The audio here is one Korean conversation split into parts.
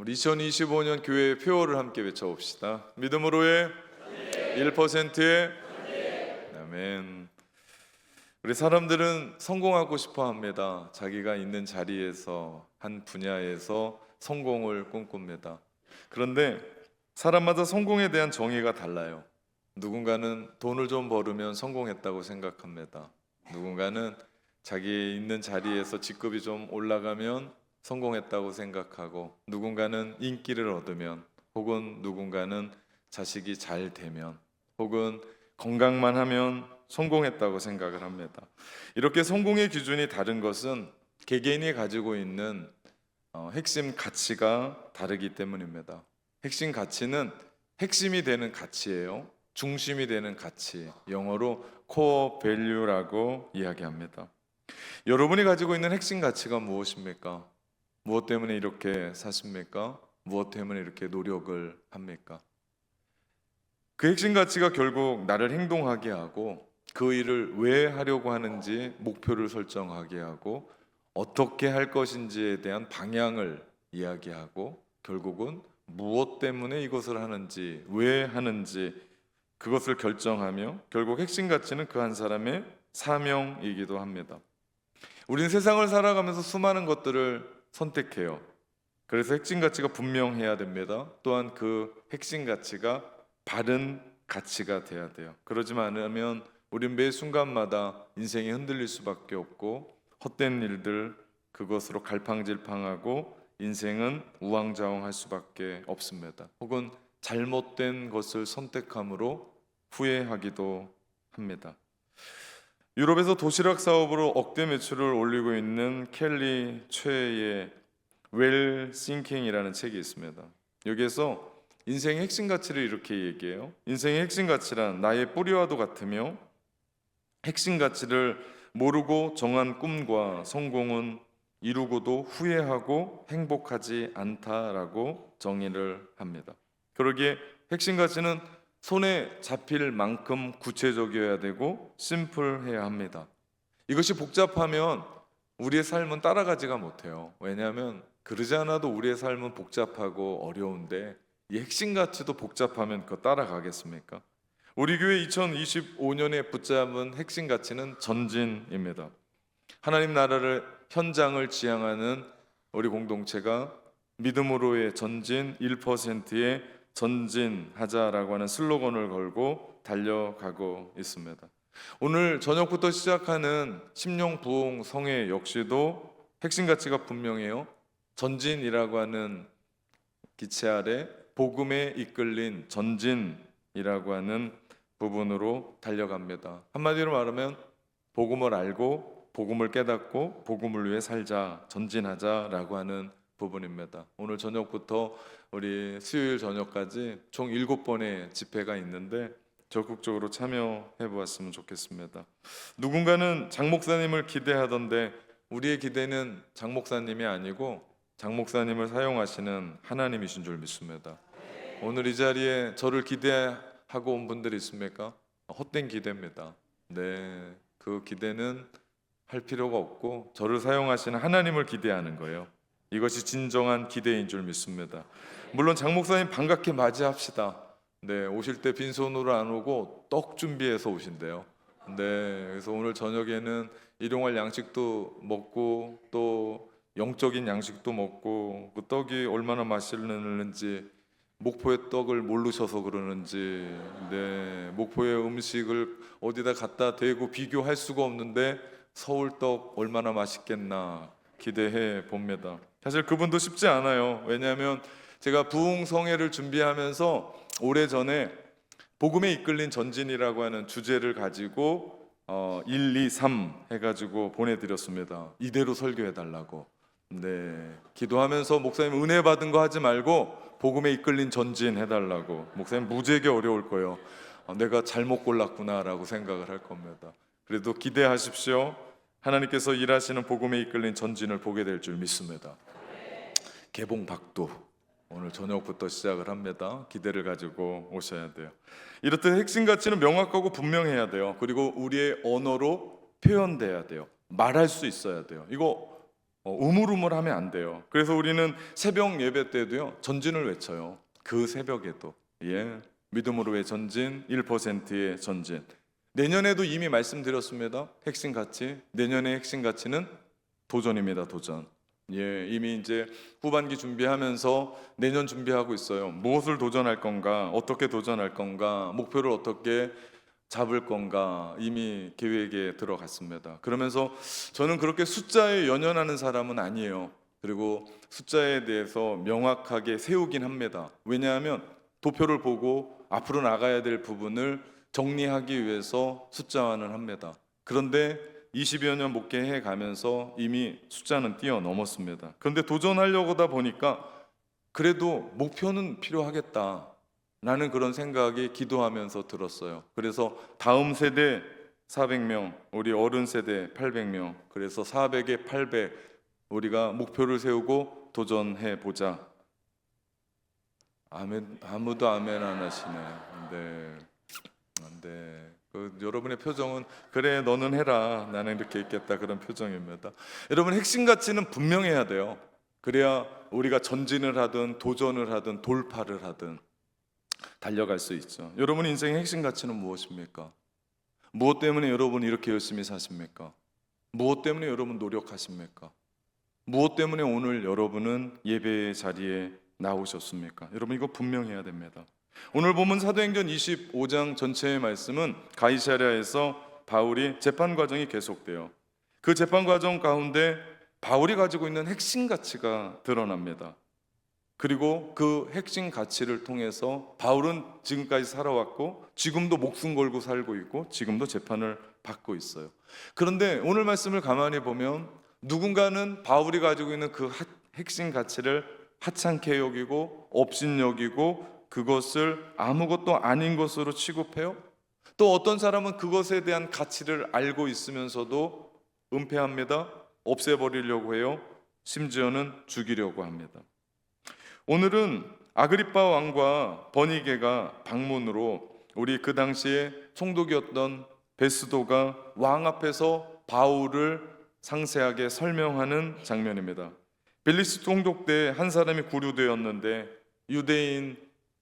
우리 2025년 교회의 표어를 함께 외쳐봅시다. 믿음으로의 1%의 아멘. 우리 사람들은 성공하고 싶어 합니다. 자기가 있는 자리에서 한 분야에서 성공을 꿈꿉니다. 그런데 사람마다 성공에 대한 정의가 달라요. 누군가는 돈을 좀 벌으면 성공했다고 생각합니다. 누군가는 자기 있는 자리에서 직급이 좀 올라가면 성공했다고 생각하고, 누군가는 인기를 얻으면, 혹은 누군가는 자식이 잘 되면, 혹은 건강만 하면 성공했다고 생각을 합니다. 이렇게 성공의 기준이 다른 것은 개개인이 가지고 있는 핵심 가치가 다르기 때문입니다. 핵심 가치는 핵심이 되는 가치예요. 중심이 되는 가치, 영어로 코어 밸류라고 이야기합니다. 여러분이 가지고 있는 핵심 가치가 무엇입니까? 무엇 때문에 이렇게 사십니까? 무엇 때문에 이렇게 노력을 합니까? 그 핵심 가치가 결국 나를 행동하게 하고, 그 일을 왜 하려고 하는지 목표를 설정하게 하고, 어떻게 할 것인지에 대한 방향을 이야기하고, 결국은 무엇 때문에 이것을 하는지, 왜 하는지 그것을 결정하며, 결국 핵심 가치는 그 한 사람의 사명이기도 합니다. 우리는 세상을 살아가면서 수많은 것들을 선택해요. 그래서 핵심 가치가 분명해야 됩니다. 또한 그 핵심 가치가 바른 가치가 돼야 돼요. 그러지만 않으면 우린 매 순간마다 인생이 흔들릴 수밖에 없고, 헛된 일들 그것으로 갈팡질팡하고 인생은 우왕좌왕할 수밖에 없습니다. 혹은 잘못된 것을 선택함으로 후회하기도 합니다. 유럽에서 도시락 사업으로 억대 매출을 올리고 있는 켈리 최의 웰 싱킹이라는 책이 있습니다. 여기에서 인생의 핵심 가치를 이렇게 얘기해요. 인생의 핵심 가치란 나의 뿌리와도 같으며, 핵심 가치를 모르고 정한 꿈과 성공은 이루고도 후회하고 행복하지 않다라고 정의를 합니다. 그러기에 핵심 가치는 손에 잡힐 만큼 구체적이어야 되고 심플해야 합니다. 이것이 복잡하면 우리의 삶은 따라가지가 못해요. 왜냐하면 그러지 않아도 우리의 삶은 복잡하고 어려운데, 이 핵심 가치도 복잡하면 그거 따라가겠습니까? 우리 교회 2025년에 붙잡은 핵심 가치는 전진입니다. 하나님 나라를, 현장을 지향하는 우리 공동체가 믿음으로의 전진, 1%의 전진하자라고 하는 슬로건을 걸고 달려가고 있습니다. 오늘 저녁부터 시작하는 심령 부흥 성회 역시도 핵심 가치가 분명해요. 전진이라고 하는 기체 아래 복음에 이끌린 전진이라고 하는 부분으로 달려갑니다. 한마디로 말하면 복음을 알고 복음을 깨닫고 복음을 위해 살자, 전진하자라고 하는 부분입니다. 오늘 저녁부터 우리 수요일 저녁까지 총 7번의 집회가 있는데 적극적으로 참여해 보았으면 좋겠습니다. 누군가는 장 목사님을 기대하던데, 우리의 기대는 장 목사님이 아니고 장 목사님을 사용하시는 하나님이신 줄 믿습니다. 오늘 이 자리에 저를 기대하고 온 분들이 있습니까? 헛된 기대입니다. 네, 그 기대는 할 필요가 없고 저를 사용하시는 하나님을 기대하는 거예요. 이것이 진정한 기대인 줄 믿습니다. 물론 장 목사님 반갑게 맞이합시다. 네, 오실 때 빈손으로 안 오고 떡 준비해서 오신대요. 네, 그래서 오늘 저녁에는 일용할 양식도 먹고 또 영적인 양식도 먹고, 그 떡이 얼마나 맛있는지, 목포의 떡을 모르셔서 그러는지, 네, 목포의 음식을 어디다 갖다 대고 비교할 수가 없는데 서울 떡 얼마나 맛있겠나 기대해 봅니다. 사실 그분도 쉽지 않아요. 왜냐하면 제가 부흥성회를 준비하면서 오래전에 복음에 이끌린 전진이라고 하는 주제를 가지고 1, 2, 3 해가지고 보내드렸습니다. 이대로 설교해달라고. 네, 기도하면서 목사님 은혜 받은 거 하지 말고 복음에 이끌린 전진 해달라고. 목사님 무지하게 어려울 거예요. 내가 잘못 골랐구나라고 생각을 할 겁니다. 그래도 기대하십시오. 하나님께서 일하시는 복음에 이끌린 전진을 보게 될 줄 믿습니다. 개봉박도 오늘 저녁부터 시작을 합니다. 기대를 가지고 오셔야 돼요. 이렇듯 핵심 가치는 명확하고 분명해야 돼요. 그리고 우리의 언어로 표현돼야 돼요. 말할 수 있어야 돼요. 이거 우물우물하면 안 돼요. 그래서 우리는 새벽 예배 때도요 전진을 외쳐요. 그 새벽에도 믿음으로 왜 전진 1%의 전진. 내년에도 이미 말씀드렸습니다. 핵심 가치, 내년의 핵심 가치는 도전입니다. 도전. 이미 이제 후반기 준비하면서 내년 준비하고 있어요. 무엇을 도전할 건가, 어떻게 도전할 건가, 목표를 어떻게 잡을 건가 이미 계획에 들어갔습니다. 그러면서 저는 그렇게 숫자에 연연하는 사람은 아니에요. 그리고 숫자에 대해서 명확하게 세우긴 합니다. 왜냐하면 도표를 보고 앞으로 나가야 될 부분을 정리하기 위해서 숫자화는 합니다. 그런데 20여 년 목회해 가면서 이미 숫자는 뛰어넘었습니다. 그런데 도전하려고 하다 보니까 그래도 목표는 필요하겠다 라는 그런 생각이 기도하면서 들었어요. 그래서 다음 세대 400명, 우리 어른 세대 800명, 그래서 400에 800 우리가 목표를 세우고 도전해 보자. 아멘. 아무도 아멘 안 하시네. 네. 여러분의 표정은 그래 너는 해라 나는 이렇게 있겠다 그런 표정입니다. 여러분 핵심 가치는 분명해야 돼요. 그래야 우리가 전진을 하든 도전을 하든 돌파를 하든 달려갈 수 있죠. 여러분 인생의 핵심 가치는 무엇입니까? 무엇 때문에 여러분 이렇게 열심히 사십니까? 무엇 때문에 여러분 노력하십니까? 무엇 때문에 오늘 여러분은 예배의 자리에 나오셨습니까? 여러분 이거 분명해야 됩니다. 오늘 보면 사도행전 25장 전체의 말씀은 가이사랴에서 바울이 재판 과정이 계속돼요. 그 재판 과정 가운데 바울이 가지고 있는 핵심 가치가 드러납니다. 그리고 그 핵심 가치를 통해서 바울은 지금까지 살아왔고 지금도 목숨 걸고 살고 있고 지금도 재판을 받고 있어요. 그런데 오늘 말씀을 가만히 보면 누군가는 바울이 가지고 있는 그 핵심 가치를 하찮게 여기고 업신여기고 그것을 아무것도 아닌 것으로 취급해요. 또 어떤 사람은 그것에 대한 가치를 알고 있으면서도 은폐합니다. 없애버리려고 해요. 심지어는 죽이려고 합니다. 오늘은 아그리빠 왕과 버니게가 방문으로 우리 그 당시에 총독이었던 베스도가 왕 앞에서 바울을 상세하게 설명하는 장면입니다. 벨리스 총독 때 한 사람이 구류되었는데 유대인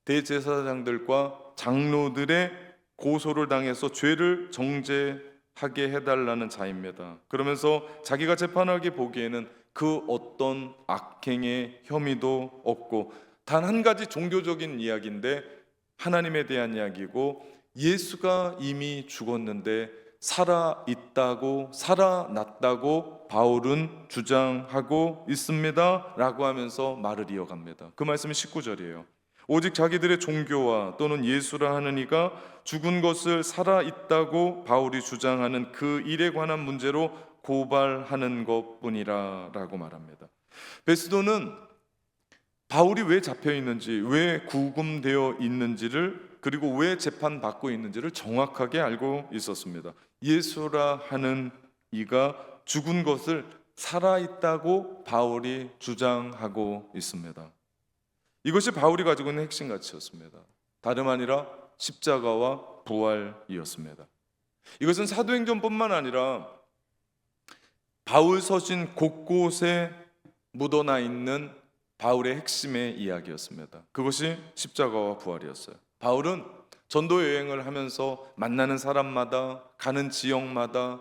대제사장들과 장로들의 고소를 당해서 죄를 정죄하게 해달라는 자입니다. 그러면서 자기가 재판하게 보기에는 그 어떤 악행의 혐의도 없고 단 한 가지 종교적인 이야기인데 하나님에 대한 이야기고 예수가 이미 죽었는데 살아있다고 살아났다고 바울은 주장하고 있습니다 라고 하면서 말을 이어갑니다. 그 말씀이 19절이에요. 오직 자기들의 종교와 또는 예수라 하는 이가 죽은 것을 살아있다고 바울이 주장하는 그 일에 관한 문제로 고발하는 것뿐이라 라고 말합니다. 베스도는 바울이 왜 잡혀 있는지, 왜 구금되어 있는지를, 그리고 왜 재판받고 있는지를 정확하게 알고 있었습니다. 예수라 하는 이가 죽은 것을 살아있다고 바울이 주장하고 있습니다. 이것이 바울이 가지고 있는 핵심 가치였습니다. 다름 아니라 십자가와 부활이었습니다. 이것은 사도행전뿐만 아니라 바울 서신 곳곳에 묻어나 있는 바울의 핵심의 이야기였습니다. 그것이 십자가와 부활이었어요. 바울은 전도 여행을 하면서 만나는 사람마다 가는 지역마다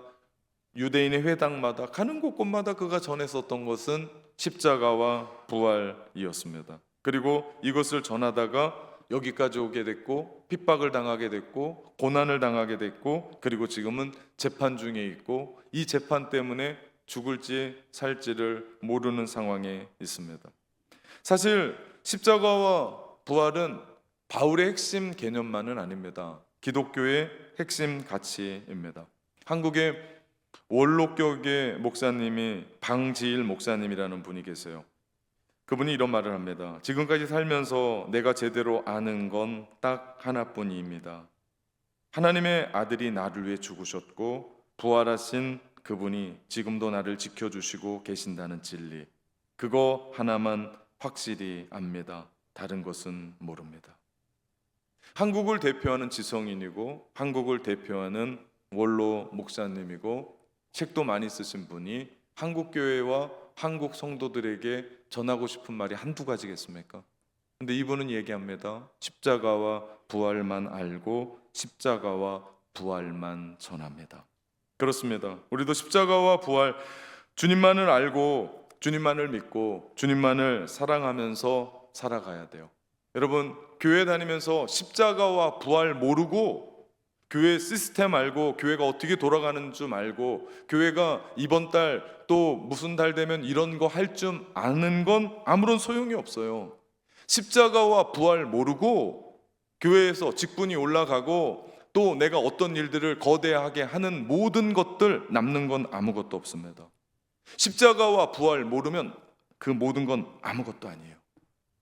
유대인의 회당마다 가는 곳곳마다 그가 전했었던 것은 십자가와 부활이었습니다. 그리고 이것을 전하다가 여기까지 오게 됐고 핍박을 당하게 됐고 고난을 당하게 됐고 그리고 지금은 재판 중에 있고 이 재판 때문에 죽을지 살지를 모르는 상황에 있습니다. 사실 십자가와 부활은 바울의 핵심 개념만은 아닙니다. 기독교의 핵심 가치입니다. 한국의 원로격의 목사님이 방지일 목사님이라는 분이 계세요. 그분이 이런 말을 합니다. 지금까지 살면서 내가 제대로 아는 건 딱 하나뿐입니다. 하나님의 아들이 나를 위해 죽으셨고 부활하신 그분이 지금도 나를 지켜주시고 계신다는 진리, 그거 하나만 확실히 압니다. 다른 것은 모릅니다. 한국을 대표하는 지성인이고 한국을 대표하는 원로 목사님이고 책도 많이 쓰신 분이 한국교회와 한국 성도들에게 전하고 싶은 말이 한두 가지겠습니까? 근데 이분은 얘기합니다. 십자가와 부활만 알고 십자가와 부활만 전합니다. 그렇습니다. 우리도 십자가와 부활, 주님만을 알고 주님만을 믿고 주님만을 사랑하면서 살아가야 돼요. 여러분, 교회 다니면서 십자가와 부활 모르고 교회 시스템 알고 교회가 어떻게 돌아가는 줄 알고 교회가 이번 달 또 무슨 달 되면 이런 거 할 줄 아는 건 아무런 소용이 없어요. 십자가와 부활 모르고 교회에서 직분이 올라가고 또 내가 어떤 일들을 거대하게 하는 모든 것들 남는 건 아무것도 없습니다. 십자가와 부활 모르면 그 모든 건 아무것도 아니에요.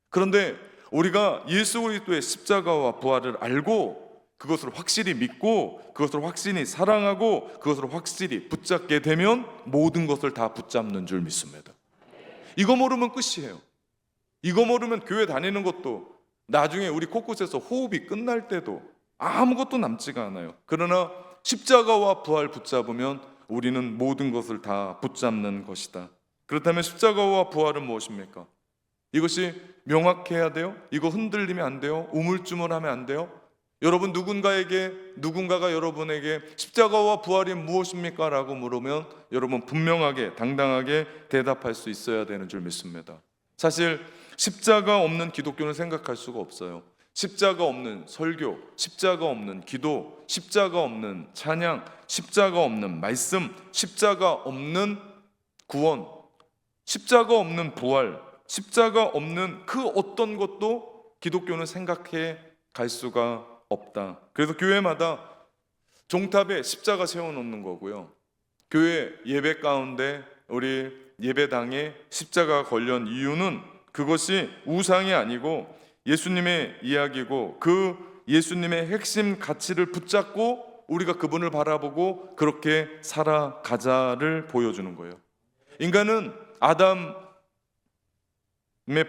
그런데 우리가 예수 그리스도의 십자가와 부활을 알고 그것을 확실히 믿고 그것을 확실히 사랑하고 그것을 확실히 붙잡게 되면 모든 것을 다 붙잡는 줄 믿습니다. 이거 모르면 끝이에요. 이거 모르면 교회 다니는 것도 나중에 우리 곳곳에서 호흡이 끝날 때도 아무것도 남지가 않아요. 그러나 십자가와 부활 붙잡으면 우리는 모든 것을 다 붙잡는 것이다. 그렇다면 십자가와 부활은 무엇입니까? 이것이 명확해야 돼요? 이거 흔들리면 안 돼요? 우물쭈물하면 안 돼요? 여러분, 누군가가 여러분에게 십자가와 부활이 무엇입니까? 라고 물으면 여러분 분명하게 당당하게 대답할 수 있어야 되는 줄 믿습니다. 사실 십자가 없는 기독교는 생각할 수가 없어요. 십자가 없는 설교, 십자가 없는 기도, 십자가 없는 찬양, 십자가 없는 말씀, 십자가 없는 구원, 십자가 없는 부활, 십자가 없는 그 어떤 것도 기독교는 생각해 갈 수가 없다. 그래서 교회마다 종탑에 십자가 세워놓는 거고요. 교회 예배 가운데 우리 예배당에 십자가 걸린 이유는 그것이 우상이 아니고 예수님의 이야기고 그 예수님의 핵심 가치를 붙잡고 우리가 그분을 바라보고 그렇게 살아가자를 보여주는 거예요. 인간은 아담의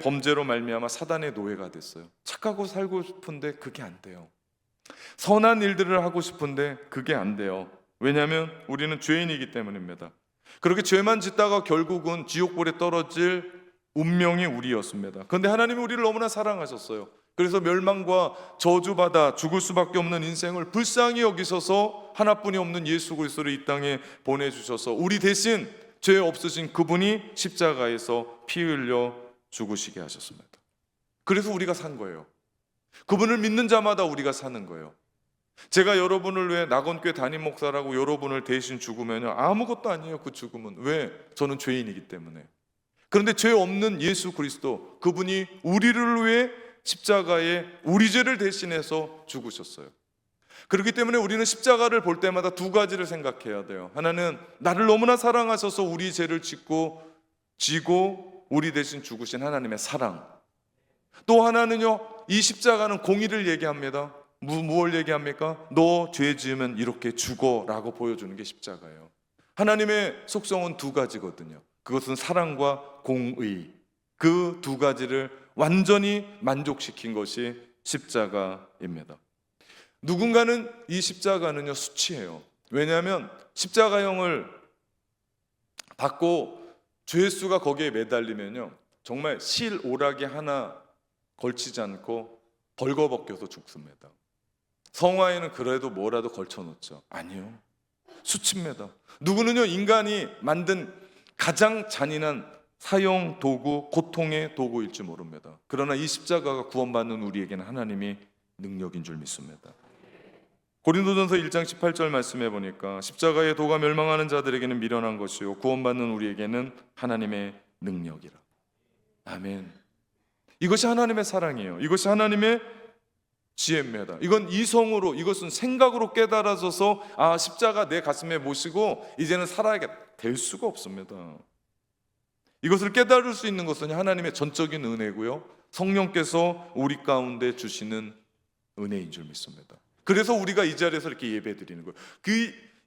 범죄로 말미암아 사단의 노예가 됐어요. 착하고 살고 싶은데 그게 안 돼요. 선한 일들을 하고 싶은데 그게 안 돼요. 왜냐하면 우리는 죄인이기 때문입니다. 그렇게 죄만 짓다가 결국은 지옥불에 떨어질 운명이 우리였습니다. 그런데 하나님이 우리를 너무나 사랑하셨어요. 그래서 멸망과 저주받아 죽을 수밖에 없는 인생을 불쌍히 여기셔서 하나뿐이 없는 예수 그리스도를 이 땅에 보내주셔서 우리 대신 죄 없으신 그분이 십자가에서 피 흘려 죽으시게 하셨습니다. 그래서 우리가 산 거예요. 그분을 믿는 자마다 우리가 사는 거예요. 제가 여러분을 위해 낙원교회 담임 목사라고 여러분을 대신 죽으면요 아무것도 아니에요. 그 죽음은. 왜? 저는 죄인이기 때문에. 그런데 죄 없는 예수 그리스도 그분이 우리를 위해 십자가에 우리 죄를 대신해서 죽으셨어요. 그렇기 때문에 우리는 십자가를 볼 때마다 두 가지를 생각해야 돼요. 하나는 나를 너무나 사랑하셔서 우리 죄를 지고 우리 대신 죽으신 하나님의 사랑. 또 하나는요, 이 십자가는 공의를 얘기합니다. 무엇을 얘기합니까? 너 죄 지으면 이렇게 죽어라고 보여주는 게 십자가예요. 하나님의 속성은 두 가지거든요. 그것은 사랑과 공의. 그 두 가지를 완전히 만족시킨 것이 십자가입니다. 누군가는 이 십자가는요 수치예요. 왜냐하면 십자가형을 받고 죄수가 거기에 매달리면요 정말 실 오락이 하나 걸치지 않고 벌거벗겨서 죽습니다. 성화에는 그래도 뭐라도 걸쳐놓죠. 아니요, 수치입니다. 누구는요 인간이 만든 가장 잔인한 사형 도구, 고통의 도구일 줄 모릅니다. 그러나 이 십자가가 구원받는 우리에게는 하나님이 능력인 줄 믿습니다. 고린도전서 1장 18절 말씀해 보니까 십자가의 도가 멸망하는 자들에게는 미련한 것이요 구원받는 우리에게는 하나님의 능력이라. 아멘. 이것이 하나님의 사랑이에요. 이것이 하나님의 지혜입니다. 이건 이성으로, 이것은 생각으로 깨달아져서 십자가 내 가슴에 모시고 이제는 살아야겠다 될 수가 없습니다. 이것을 깨달을 수 있는 것은 하나님의 전적인 은혜고요 성령께서 우리 가운데 주시는 은혜인 줄 믿습니다. 그래서 우리가 이 자리에서 이렇게 예배 드리는 거예요.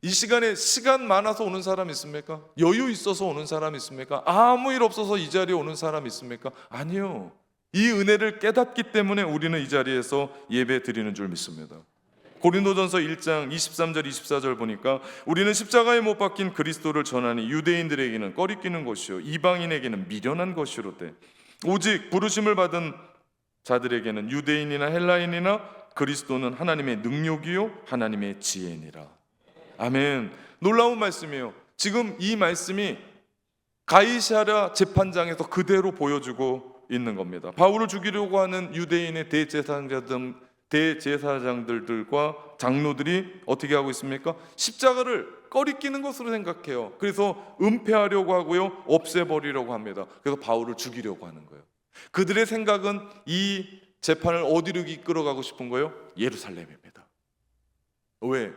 이 시간에 시간 많아서 오는 사람 있습니까? 여유 있어서 오는 사람 있습니까? 아무 일 없어서 이 자리에 오는 사람 있습니까? 아니요. 이 은혜를 깨닫기 때문에 우리는 이 자리에서 예배 드리는 줄 믿습니다. 고린도전서 1장 23절 24절 보니까 우리는 십자가에 못 박힌 그리스도를 전하니 유대인들에게는 꺼리끼는 것이요 이방인에게는 미련한 것이로되 오직 부르심을 받은 자들에게는 유대인이나 헬라인이나 그리스도는 하나님의 능력이요 하나님의 지혜니라. 아멘. 놀라운 말씀이에요. 지금 이 말씀이 가이사랴 재판장에서 그대로 보여주고 있는 겁니다. 바울을 죽이려고 하는 유대인의 대제사장들과 장로들이 어떻게 하고 있습니까? 십자가를 꺼리끼는 것으로 생각해요. 그래서 은폐하려고 하고요, 없애버리려고 합니다. 그래서 바울을 죽이려고 하는 거예요. 그들의 생각은 이 재판을 어디로 이끌어가고 싶은 거예요? 예루살렘입니다. 왜?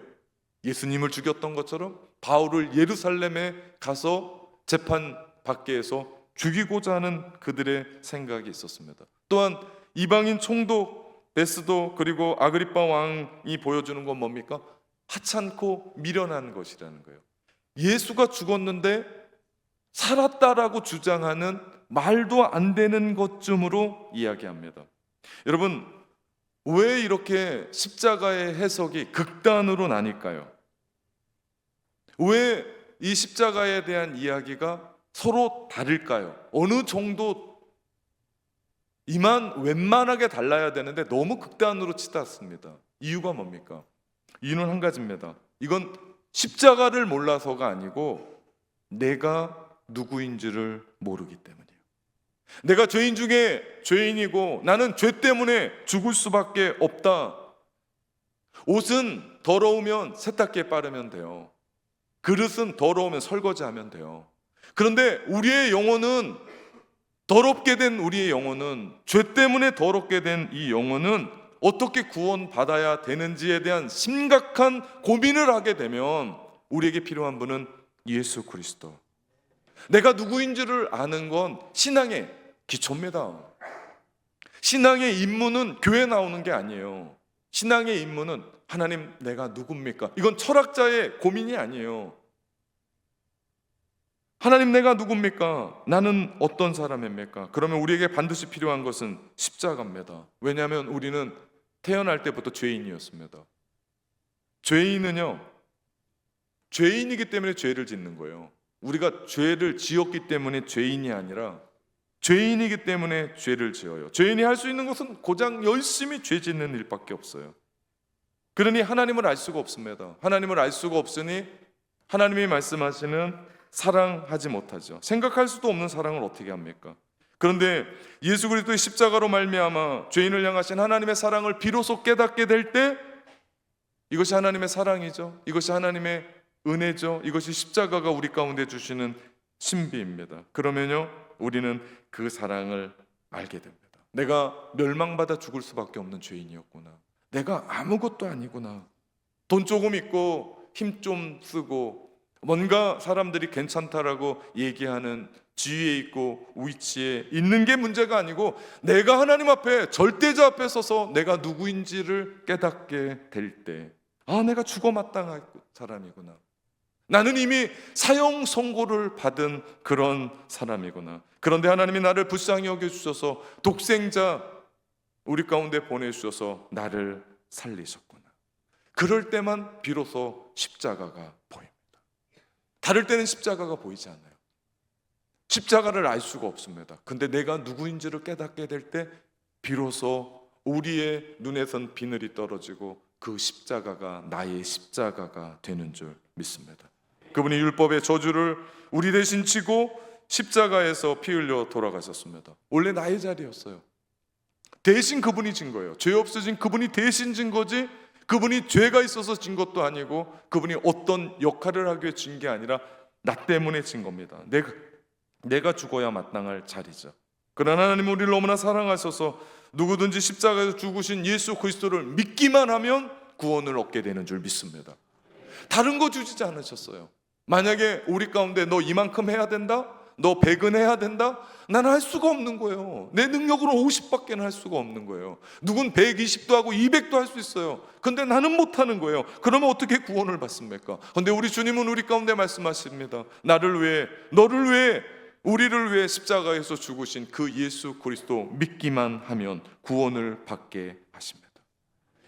예수님을 죽였던 것처럼 바울을 예루살렘에 가서 재판 밖에서 죽이고자 하는 그들의 생각이 있었습니다. 또한 이방인 총독 베스도 그리고 아그리빠 왕이 보여주는 건 뭡니까? 하찮고 미련한 것이라는 거예요. 예수가 죽었는데 살았다라고 주장하는 말도 안 되는 것쯤으로 이야기합니다. 여러분, 왜 이렇게 십자가의 해석이 극단으로 나뉠까요? 왜 이 십자가에 대한 이야기가 서로 다를까요? 어느 정도 웬만하게 달라야 되는데 너무 극단으로 치닫습니다. 이유가 뭡니까? 이유는 한 가지입니다. 이건 십자가를 몰라서가 아니고 내가 누구인지를 모르기 때문이에요. 내가 죄인 중에 죄인이고 나는 죄 때문에 죽을 수밖에 없다. 옷은 더러우면 세탁기에 빠르면 돼요. 그릇은 더러우면 설거지하면 돼요. 그런데 우리의 영혼은, 더럽게 된 우리의 영혼은, 죄 때문에 더럽게 된 이 영혼은 어떻게 구원받아야 되는지에 대한 심각한 고민을 하게 되면 우리에게 필요한 분은 예수 그리스도. 내가 누구인지를 아는 건 신앙의 기초입니다. 신앙의 입문은 교회 나오는 게 아니에요. 신앙의 입문은 하나님 내가 누굽니까? 이건 철학자의 고민이 아니에요. 하나님 내가 누굽니까? 나는 어떤 사람입니까? 그러면 우리에게 반드시 필요한 것은 십자가입니다. 왜냐하면 우리는 태어날 때부터 죄인이었습니다. 죄인은요, 죄인이기 때문에 죄를 짓는 거예요. 우리가 죄를 지었기 때문에 죄인이 아니라 죄인이기 때문에 죄를 지어요. 죄인이 할 수 있는 것은 고작 열심히 죄 짓는 일밖에 없어요. 그러니 하나님을 알 수가 없습니다. 하나님을 알 수가 없으니 하나님이 말씀하시는 사랑하지 못하죠. 생각할 수도 없는 사랑을 어떻게 합니까? 그런데 예수 그리스도의 십자가로 말미암아 죄인을 향하신 하나님의 사랑을 비로소 깨닫게 될 때 이것이 하나님의 사랑이죠. 이것이 하나님의 은혜죠. 이것이 십자가가 우리 가운데 주시는 신비입니다. 그러면요, 우리는 그 사랑을 알게 됩니다. 내가 멸망받아 죽을 수밖에 없는 죄인이었구나. 내가 아무것도 아니구나. 돈 조금 있고 힘 좀 쓰고 뭔가 사람들이 괜찮다라고 얘기하는 지위에 있고 위치에 있는 게 문제가 아니고 내가 하나님 앞에 절대자 앞에 서서 내가 누구인지를 깨닫게 될 때, 아, 내가 죽어 마땅한 사람이구나. 나는 이미 사형 선고를 받은 그런 사람이구나. 그런데 하나님이 나를 불쌍히 여겨주셔서 독생자 우리 가운데 보내주셔서 나를 살리셨구나. 그럴 때만 비로소 십자가가 보입니다. 다를 때는 십자가가 보이지 않아요. 십자가를 알 수가 없습니다. 근데 내가 누구인지를 깨닫게 될 때 비로소 우리의 눈에선 비늘이 떨어지고 그 십자가가 나의 십자가가 되는 줄 믿습니다. 그분이 율법의 저주를 우리 대신 지고 십자가에서 피 흘려 돌아가셨습니다. 원래 나의 자리였어요. 대신 그분이 진 거예요. 죄 없어진 그분이 대신 진 거지, 그분이 죄가 있어서 진 것도 아니고 그분이 어떤 역할을 하기 위해 진 게 아니라 나 때문에 진 겁니다. 내가 죽어야 마땅할 자리죠. 그러나 하나님 우리를 너무나 사랑하셔서 누구든지 십자가에서 죽으신 예수 그리스도를 믿기만 하면 구원을 얻게 되는 줄 믿습니다. 다른 거 주시지 않으셨어요. 만약에 우리 가운데 너 이만큼 해야 된다? 너 100은 해야 된다? 나는 할 수가 없는 거예요. 내 능력으로 50밖에는 할 수가 없는 거예요. 누군 120도 하고 200도 할 수 있어요. 근데 나는 못하는 거예요. 그러면 어떻게 구원을 받습니까? 근데 우리 주님은 우리 가운데 말씀하십니다. 나를 위해, 너를 위해, 우리를 위해 십자가에서 죽으신 그 예수 그리스도 믿기만 하면 구원을 받게 하십니다.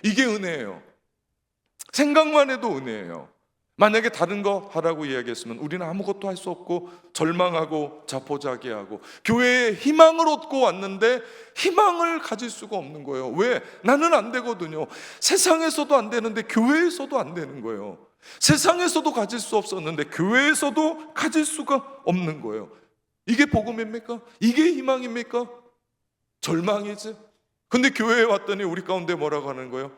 이게 은혜예요. 생각만 해도 은혜예요. 만약에 다른 거 하라고 이야기했으면 우리는 아무것도 할 수 없고 절망하고 자포자기하고 교회에 희망을 얻고 왔는데 희망을 가질 수가 없는 거예요. 왜? 나는 안 되거든요. 세상에서도 안 되는데 교회에서도 안 되는 거예요. 세상에서도 가질 수 없었는데 교회에서도 가질 수가 없는 거예요. 이게 복음입니까? 이게 희망입니까? 절망이지. 근데 교회에 왔더니 우리 가운데 뭐라고 하는 거예요?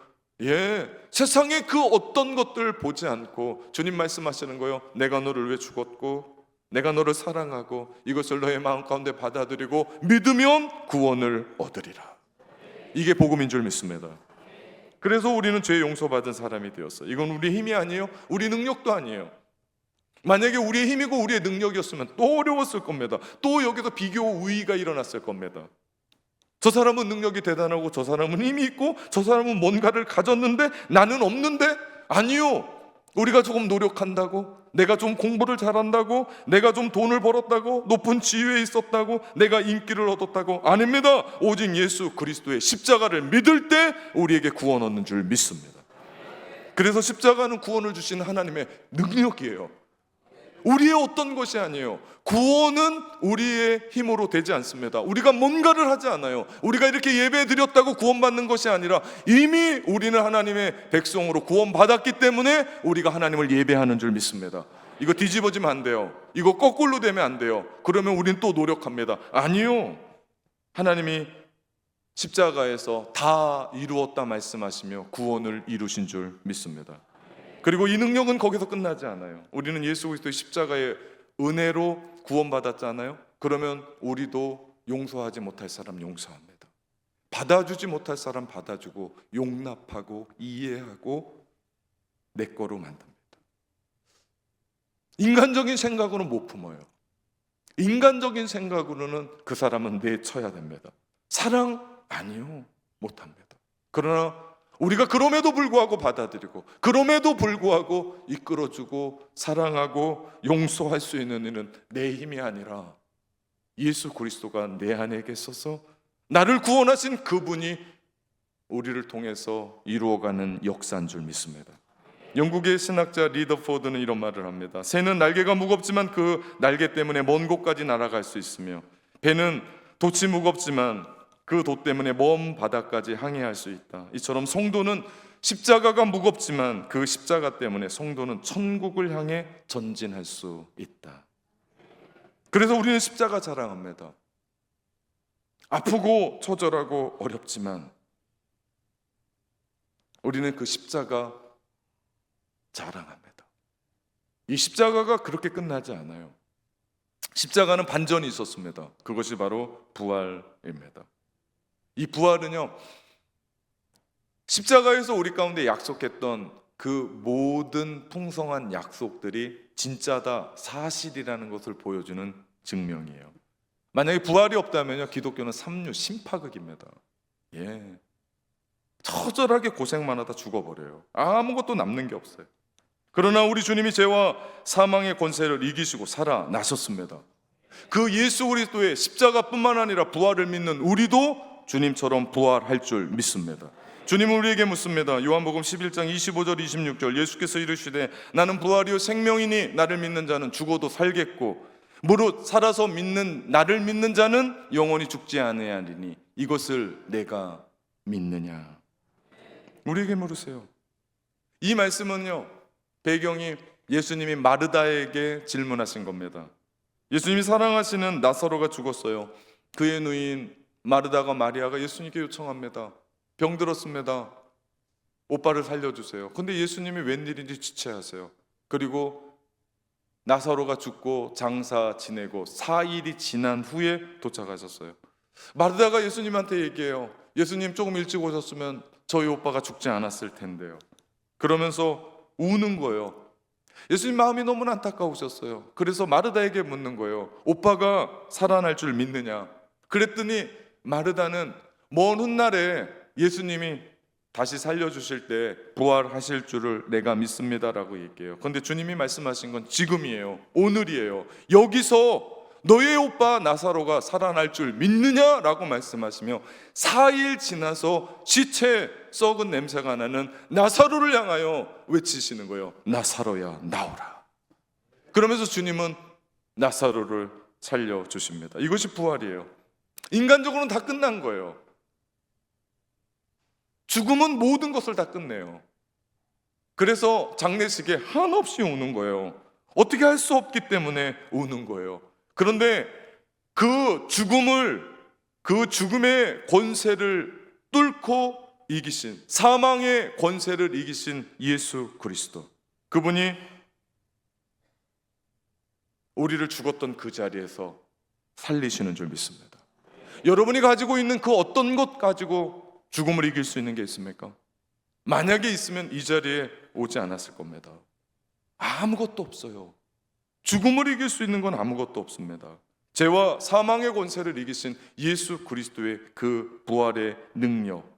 세상의 그 어떤 것들을 보지 않고 주님 말씀하시는 거예요. 내가 너를 위해 죽었고 내가 너를 사랑하고 이것을 너의 마음 가운데 받아들이고 믿으면 구원을 얻으리라. 이게 복음인 줄 믿습니다. 그래서 우리는 죄 용서받은 사람이 되었어요. 이건 우리의 힘이 아니에요. 우리 능력도 아니에요. 만약에 우리의 힘이고 우리의 능력이었으면 또 어려웠을 겁니다. 또 여기서 비교 우위가 일어났을 겁니다. 저 사람은 능력이 대단하고 저 사람은 힘이 있고 저 사람은 뭔가를 가졌는데 나는 없는데? 아니요. 우리가 조금 노력한다고, 내가 좀 공부를 잘한다고, 내가 좀 돈을 벌었다고, 높은 지위에 있었다고, 내가 인기를 얻었다고, 아닙니다. 오직 예수 그리스도의 십자가를 믿을 때 우리에게 구원 얻는 줄 믿습니다. 그래서 십자가는 구원을 주신 하나님의 능력이에요. 우리의 어떤 것이 아니에요. 구원은 우리의 힘으로 되지 않습니다. 우리가 뭔가를 하지 않아요. 우리가 이렇게 예배 드렸다고 구원받는 것이 아니라 이미 우리는 하나님의 백성으로 구원받았기 때문에 우리가 하나님을 예배하는 줄 믿습니다. 이거 뒤집어지면 안 돼요. 이거 거꾸로 되면 안 돼요. 그러면 우리는 또 노력합니다. 아니요. 하나님이 십자가에서 다 이루었다 말씀하시며 구원을 이루신 줄 믿습니다. 그리고 이 능력은 거기서 끝나지 않아요. 우리는 예수 그리스도의 십자가의 은혜로 구원받았잖아요. 그러면 우리도 용서하지 못할 사람 용서합니다. 받아주지 못할 사람 받아주고 용납하고 이해하고 내 거로 만듭니다. 인간적인 생각으로는 못 품어요. 인간적인 생각으로는 그 사람은 내쳐야 됩니다. 사랑? 아니요, 못합니다. 그러나 우리가 그럼에도 불구하고 받아들이고 그럼에도 불구하고 이끌어주고 사랑하고 용서할 수 있는 일은 내 힘이 아니라 예수 그리스도가 내 안에 계셔서 나를 구원하신 그분이 우리를 통해서 이루어가는 역사인 줄 믿습니다. 영국의 신학자 리더포드는 이런 말을 합니다. 새는 날개가 무겁지만 그 날개 때문에 먼 곳까지 날아갈 수 있으며 배는 돛이 무겁지만 그 돛 때문에 먼 바다까지 항해할 수 있다. 이처럼 성도는 십자가가 무겁지만 그 십자가 때문에 성도는 천국을 향해 전진할 수 있다. 그래서 우리는 십자가 자랑합니다. 아프고 처절하고 어렵지만 우리는 그 십자가 자랑합니다. 이 십자가가 그렇게 끝나지 않아요. 십자가는 반전이 있었습니다. 그것이 바로 부활입니다. 이 부활은요, 십자가에서 우리 가운데 약속했던 그 모든 풍성한 약속들이 진짜다, 사실이라는 것을 보여주는 증명이에요. 만약에 부활이 없다면요, 기독교는 삼류, 심파극입니다. 처절하게 고생만 하다 죽어버려요. 아무것도 남는 게 없어요. 그러나 우리 주님이 죄와 사망의 권세를 이기시고 살아나셨습니다. 그 예수 그리스도의 십자가뿐만 아니라 부활을 믿는 우리도 주님처럼 부활할 줄 믿습니다. 주님은 우리에게 묻습니다. 요한복음 11장 25절 26절 예수께서 이르시되 나는 부활이요 생명이니 나를 믿는 자는 죽어도 살겠고 무릇 살아서 나를 믿는 자는 영원히 죽지 아니하리니 이것을 내가 믿느냐. 우리에게 물으세요. 이 말씀은요, 배경이 예수님이 마르다에게 질문하신 겁니다. 예수님이 사랑하시는 나사로가 죽었어요. 그의 누인 마르다가 마리아가 예수님께 요청합니다. 병들었습니다. 오빠를 살려주세요. 근데 예수님이 웬일인지 지체하세요. 그리고 나사로가 죽고 장사 지내고 4일이 지난 후에 도착하셨어요. 마르다가 예수님한테 얘기해요. 예수님 조금 일찍 오셨으면 저희 오빠가 죽지 않았을 텐데요. 그러면서 우는 거예요. 예수님 마음이 너무 안타까우셨어요. 그래서 마르다에게 묻는 거예요. 오빠가 살아날 줄 믿느냐? 그랬더니 마르다는 먼 훗날에 예수님이 다시 살려주실 때 부활하실 줄을 내가 믿습니다라고 얘기해요. 그런데 주님이 말씀하신 건 지금이에요. 오늘이에요. 여기서 너의 오빠 나사로가 살아날 줄 믿느냐라고 말씀하시며 4일 지나서 시체 썩은 냄새가 나는 나사로를 향하여 외치시는 거예요. 나사로야 나오라. 그러면서 주님은 나사로를 살려주십니다. 이것이 부활이에요. 인간적으로는 다 끝난 거예요. 죽음은 모든 것을 다 끝내요. 그래서 장례식에 한없이 우는 거예요. 어떻게 할 수 없기 때문에 우는 거예요. 그런데 그 죽음의 권세를 뚫고 이기신, 사망의 권세를 이기신 예수 그리스도, 그분이 우리를 죽었던 그 자리에서 살리시는 줄 믿습니다. 여러분이 가지고 있는 그 어떤 것 가지고 죽음을 이길 수 있는 게 있습니까? 만약에 있으면 이 자리에 오지 않았을 겁니다. 아무것도 없어요. 죽음을 이길 수 있는 건 아무것도 없습니다. 죄와 사망의 권세를 이기신 예수 그리스도의 그 부활의 능력,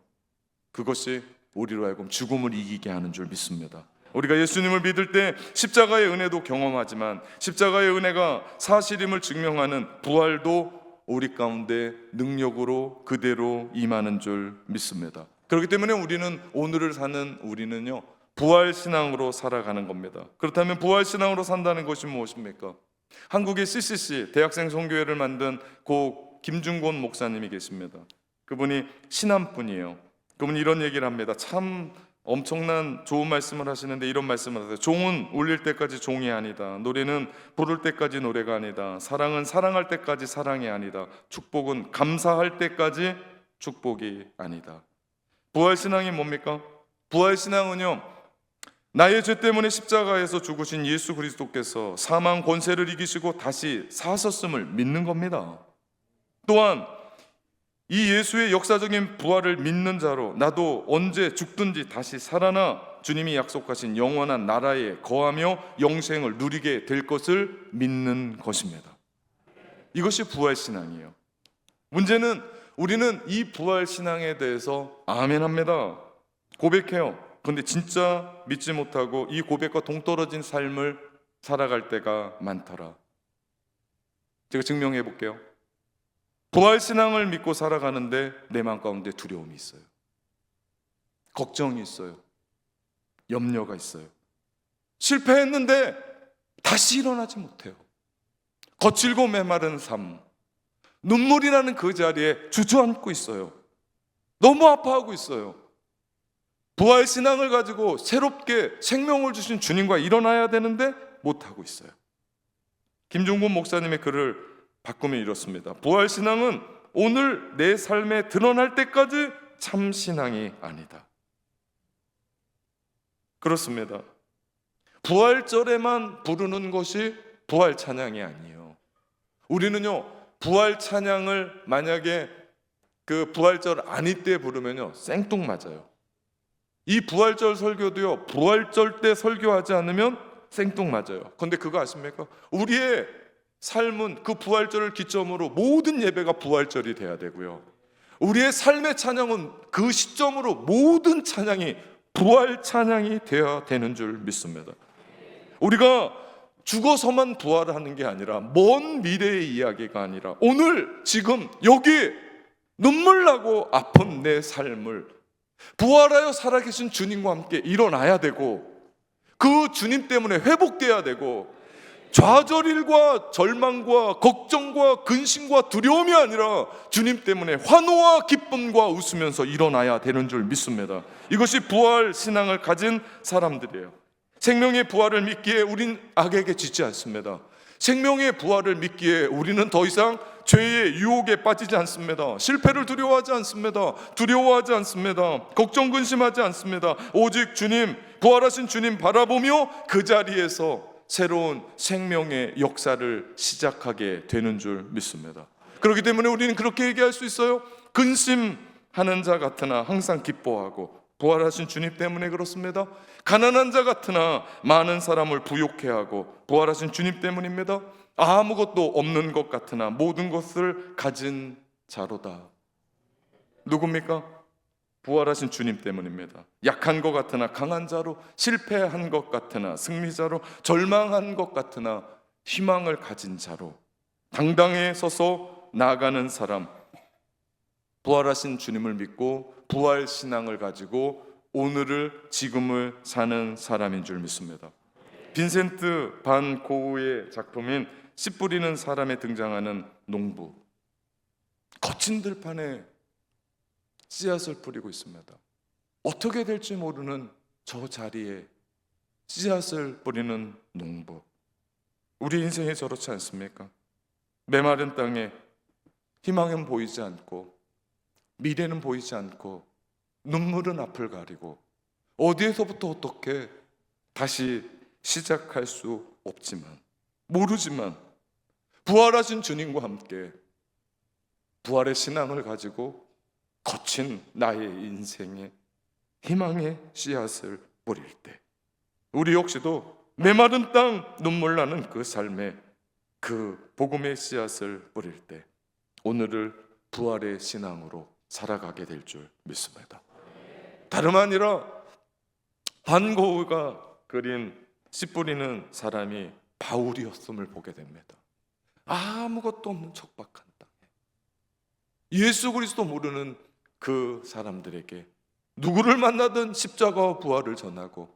그것이 우리로 하여금 죽음을 이기게 하는 줄 믿습니다. 우리가 예수님을 믿을 때 십자가의 은혜도 경험하지만 십자가의 은혜가 사실임을 증명하는 부활도 우리 가운데 능력으로 그대로 임하는 줄 믿습니다. 그렇기 때문에 우리는 오늘을 사는 우리는요, 부활신앙으로 살아가는 겁니다. 그렇다면 부활신앙으로 산다는 것이 무엇입니까? 한국의 CCC 대학생 선교회를 만든 고 김중곤 목사님이 계십니다. 그분이 신암분이에요. 그분이 이런 얘기를 합니다. 참 엄청난 좋은 말씀을 하시는데 이런 말씀을 하세요. 종은 울릴 때까지 종이 아니다. 노래는 부를 때까지 노래가 아니다. 사랑은 사랑할 때까지 사랑이 아니다. 축복은 감사할 때까지 축복이 아니다. 부활신앙이 뭡니까? 부활신앙은요, 나의 죄 때문에 십자가에서 죽으신 예수 그리스도께서 사망 권세를 이기시고 다시 사셨음을 믿는 겁니다. 또한 이 예수의 역사적인 부활을 믿는 자로 나도 언제 죽든지 다시 살아나 주님이 약속하신 영원한 나라에 거하며 영생을 누리게 될 것을 믿는 것입니다. 이것이 부활신앙이에요. 문제는 우리는 이 부활신앙에 대해서 아멘합니다, 고백해요. 그런데 진짜 믿지 못하고 이 고백과 동떨어진 삶을 살아갈 때가 많더라. 제가 증명해 볼게요. 부활신앙을 믿고 살아가는데 내 마음 가운데 두려움이 있어요. 걱정이 있어요. 염려가 있어요. 실패했는데 다시 일어나지 못해요. 거칠고 메마른 삶, 눈물이 나는 그 자리에 주저앉고 있어요. 너무 아파하고 있어요. 부활신앙을 가지고 새롭게 생명을 주신 주님과 일어나야 되는데 못하고 있어요. 김종곤 목사님의 글을 바꾸면 이렇습니다. 부활신앙은 오늘 내 삶에 드러날 때까지 참신앙이 아니다. 그렇습니다. 부활절에만 부르는 것이 부활찬양이 아니에요. 우리는요, 부활찬양을 만약에 그 부활절 아닐 때 부르면요, 생뚱맞아요. 이 부활절 설교도요, 부활절 때 설교하지 않으면 생뚱맞아요. 그런데 그거 아십니까? 우리의 삶은 그 부활절을 기점으로 모든 예배가 부활절이 돼야 되고요, 우리의 삶의 찬양은 그 시점으로 모든 찬양이 부활 찬양이 되어야 되는 줄 믿습니다. 우리가 죽어서만 부활하는 게 아니라 먼 미래의 이야기가 아니라 오늘 지금 여기 눈물 나고 아픈 내 삶을 부활하여 살아계신 주님과 함께 일어나야 되고, 그 주님 때문에 회복돼야 되고, 좌절일과 절망과 걱정과 근심과 두려움이 아니라 주님 때문에 환호와 기쁨과 웃으면서 일어나야 되는 줄 믿습니다. 이것이 부활 신앙을 가진 사람들이에요. 생명의 부활을 믿기에 우린 악에게 지지 않습니다. 생명의 부활을 믿기에 우리는 더 이상 죄의 유혹에 빠지지 않습니다. 실패를 두려워하지 않습니다. 두려워하지 않습니다. 걱정 근심하지 않습니다. 오직 주님, 부활하신 주님 바라보며 그 자리에서 새로운 생명의 역사를 시작하게 되는 줄 믿습니다. 그렇기 때문에 우리는 그렇게 얘기할 수 있어요. 근심하는 자 같으나 항상 기뻐하고, 부활하신 주님 때문에 그렇습니다. 가난한 자 같으나 많은 사람을 부욕해 하고, 부활하신 주님 때문입니다. 아무것도 없는 것 같으나 모든 것을 가진 자로다. 누굽니까? 부활하신 주님 때문입니다. 약한 것 같으나 강한 자로, 실패한 것 같으나 승리자로, 절망한 것 같으나 희망을 가진 자로, 당당히 서서 나아가는 사람, 부활하신 주님을 믿고 부활 신앙을 가지고 오늘을 지금을 사는 사람인 줄 믿습니다. 빈센트 반 고흐의 작품인 씨 뿌리는 사람에 등장하는 농부, 거친 들판에 씨앗을 뿌리고 있습니다. 어떻게 될지 모르는 저 자리에 씨앗을 뿌리는 농부. 우리 인생이 저렇지 않습니까? 메마른 땅에 희망은 보이지 않고 미래는 보이지 않고 눈물은 앞을 가리고 어디에서부터 어떻게 다시 시작할 수 없지만, 모르지만 부활하신 주님과 함께 부활의 신앙을 가지고 거친 나의 인생에 희망의 씨앗을 뿌릴 때, 우리 역시도 메마른 땅 눈물 나는 그 삶에 그 복음의 씨앗을 뿌릴 때 오늘을 부활의 신앙으로 살아가게 될 줄 믿습니다. 다름 아니라 반 고흐가 그린 씨 뿌리는 사람이 바울이었음을 보게 됩니다. 아무것도 없는 척박한 땅에 예수 그리스도 모르는 그 사람들에게 누구를 만나든 십자가와 부활을 전하고,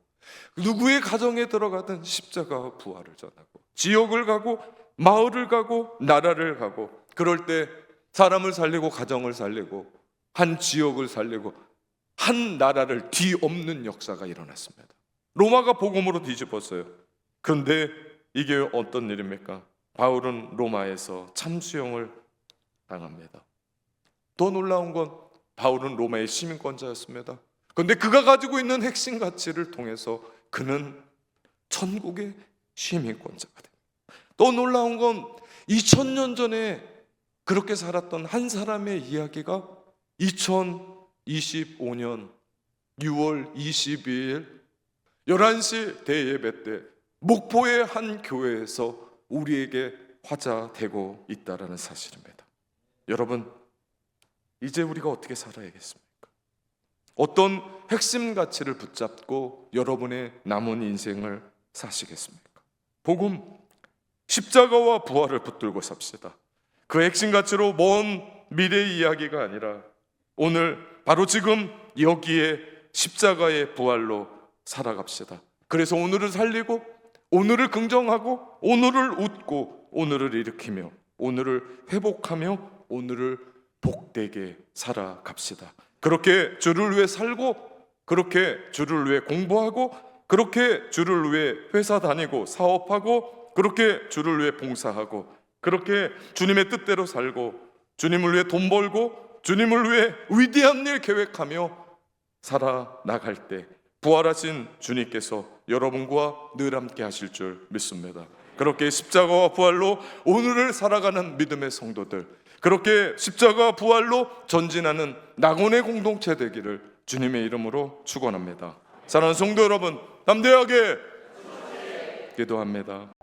누구의 가정에 들어가든 십자가와 부활을 전하고, 지역을 가고 마을을 가고 나라를 가고, 그럴 때 사람을 살리고 가정을 살리고 한 지역을 살리고 한 나라를 뒤엎는 역사가 일어났습니다. 로마가 복음으로 뒤집었어요. 그런데 이게 어떤 일입니까? 바울은 로마에서 참수형을 당합니다. 더 놀라운 건 바울은 로마의 시민권자였습니다. 그런데 그가 가지고 있는 핵심 가치를 통해서 그는 천국의 시민권자가 됩니다. 더 놀라운 건 2000년 전에 그렇게 살았던 한 사람의 이야기가 2025년 6월 22일 11시 대예배 때 목포의 한 교회에서 우리에게 화자되고 있다는 사실입니다. 여러분, 이제 우리가 어떻게 살아야겠습니까? 어떤 핵심 가치를 붙잡고 여러분의 남은 인생을 사시겠습니까? 복음, 십자가와 부활을 붙들고 삽시다. 그 핵심 가치로 먼 미래의 이야기가 아니라 오늘 바로 지금 여기에 십자가의 부활로 살아갑시다. 그래서 오늘을 살리고 오늘을 긍정하고 오늘을 웃고 오늘을 일으키며 오늘을 회복하며 오늘을 복되게 살아갑시다. 그렇게 주를 위해 살고, 그렇게 주를 위해 공부하고, 그렇게 주를 위해 회사 다니고 사업하고, 그렇게 주를 위해 봉사하고, 그렇게 주님의 뜻대로 살고 주님을 위해 돈 벌고 주님을 위해 위대한 일 계획하며 살아나갈 때 부활하신 주님께서 여러분과 늘 함께 하실 줄 믿습니다. 그렇게 십자가와 부활로 오늘을 살아가는 믿음의 성도들, 그렇게 십자가와 부활로 전진하는 낙원의 공동체 되기를 주님의 이름으로 축원합니다. 사랑하는 성도 여러분, 담대하게 기도합니다.